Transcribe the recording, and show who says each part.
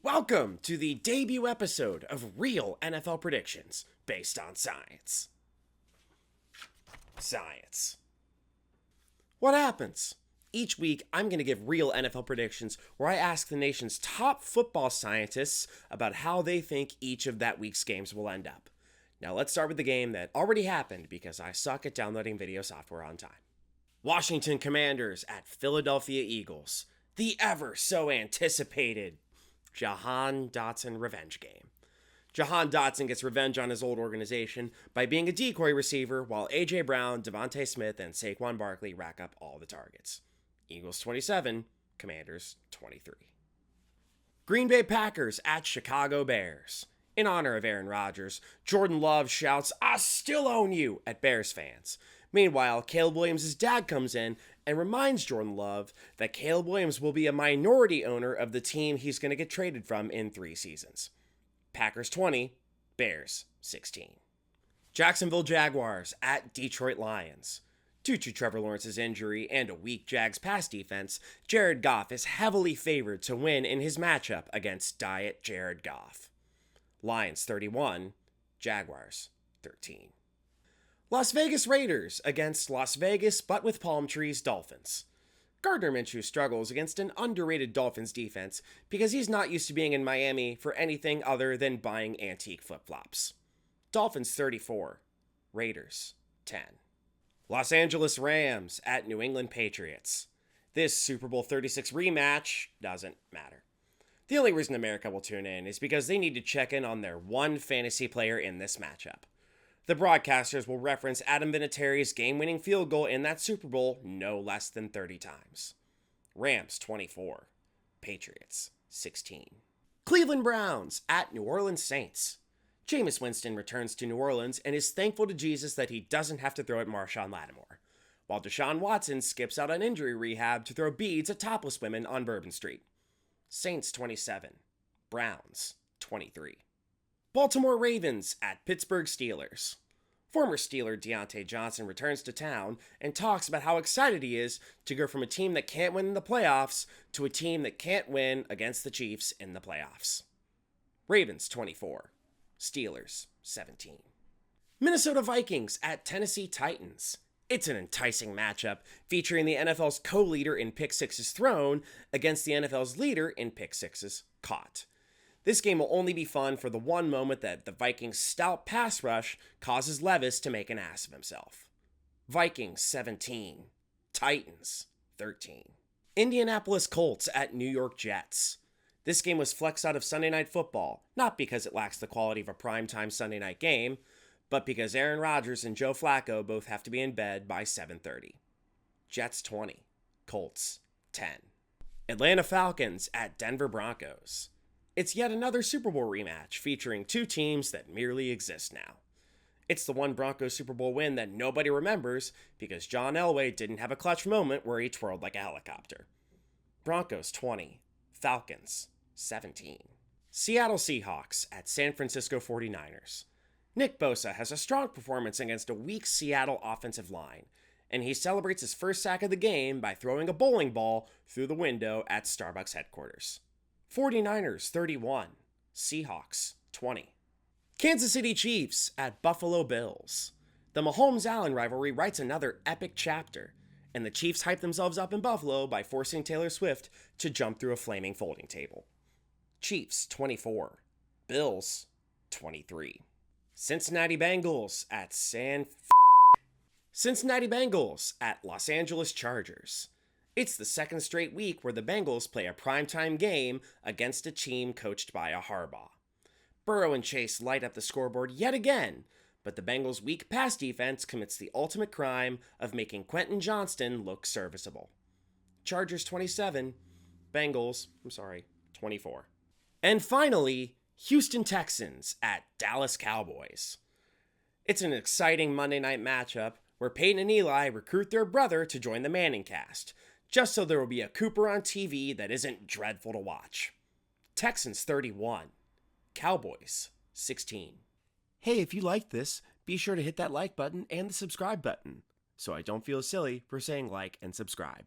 Speaker 1: Welcome to the debut episode of Real NFL Predictions based on science. Science. What happens? Each week, I'm going to give real NFL predictions where I ask the nation's top football scientists about how they think each of that week's games will end up. Now let's start with the game that already happened because I suck at downloading video software on time. Washington Commanders at Philadelphia Eagles. The ever so anticipated Jahan Dotson revenge game. Jahan Dotson gets revenge on his old organization by being a decoy receiver while A.J. Brown, Devontae Smith, and Saquon Barkley rack up all the targets. Eagles 27, Commanders 23. Green Bay Packers at Chicago Bears. In honor of Aaron Rodgers, Jordan Love shouts, "I still own you," at Bears fans. Meanwhile, Caleb Williams' dad comes in and reminds Jordan Love that Caleb Williams will be a minority owner of the team he's going to get traded from in 3 seasons. Packers 20, Bears 16. Jacksonville Jaguars at Detroit Lions. Due to Trevor Lawrence's injury and a weak Jags pass defense, Jared Goff is heavily favored to win in his matchup against Diet Jared Goff. Lions 31, Jaguars 13. Las Vegas Raiders against Las Vegas but with palm trees Dolphins. Gardner Minshew struggles against an underrated Dolphins defense because he's not used to being in Miami for anything other than buying antique flip-flops. Dolphins 34, Raiders 10. Los Angeles Rams at New England Patriots. This Super Bowl 36 rematch doesn't matter. The only reason America will tune in is because they need to check in on their one fantasy player in this matchup. The broadcasters will reference Adam Vinatieri's game-winning field goal in that Super Bowl no less than 30 times. Rams 24, Patriots 16. Cleveland Browns at New Orleans Saints. Jameis Winston returns to New Orleans and is thankful to Jesus that he doesn't have to throw at Marshawn Lattimore, while Deshaun Watson skips out on injury rehab to throw beads at topless women on Bourbon Street. Saints 27, Browns 23. Baltimore Ravens at Pittsburgh Steelers. Former Steeler Deontay Johnson returns to town and talks about how excited he is to go from a team that can't win in the playoffs to a team that can't win against the Chiefs in the playoffs. Ravens 24, Steelers 17. Minnesota Vikings at Tennessee Titans. It's an enticing matchup featuring the NFL's co-leader in pick sixes thrown against the NFL's leader in pick sixes caught. This game will only be fun for the one moment that the Vikings' stout pass rush causes Levis to make an ass of himself. Vikings 17, Titans 13. Indianapolis Colts at New York Jets. This game was flexed out of Sunday Night Football, not because it lacks the quality of a primetime Sunday night game, but because Aaron Rodgers and Joe Flacco both have to be in bed by 7:30. Jets 20, Colts 10. Atlanta Falcons at Denver Broncos. It's yet another Super Bowl rematch featuring 2 teams that merely exist now. It's the one Broncos Super Bowl win that nobody remembers because John Elway didn't have a clutch moment where he twirled like a helicopter. Broncos 20, Falcons 17. Seattle Seahawks at San Francisco 49ers. Nick Bosa has a strong performance against a weak Seattle offensive line, and he celebrates his first sack of the game by throwing a bowling ball through the window at Starbucks headquarters. 49ers 31, Seahawks 20. Kansas City Chiefs at Buffalo Bills. The Mahomes-Allen rivalry writes another epic chapter, and the Chiefs hype themselves up in Buffalo by forcing Taylor Swift to jump through a flaming folding table. Chiefs 24, Bills 23. Cincinnati Bengals at Los Angeles Chargers. It's the second straight week where the Bengals play a primetime game against a team coached by a Harbaugh. Burrow and Chase light up the scoreboard yet again, but the Bengals' weak pass defense commits the ultimate crime of making Quentin Johnston look serviceable. Chargers 27, Bengals 24. And finally, Houston Texans at Dallas Cowboys. It's an exciting Monday night matchup where Peyton and Eli recruit their brother to join the Manning cast, just so there will be a Cooper on TV that isn't dreadful to watch. Texans 31, Cowboys 16. Hey, if you liked this, be sure to hit that like button and the subscribe button, so I don't feel silly for saying like and subscribe.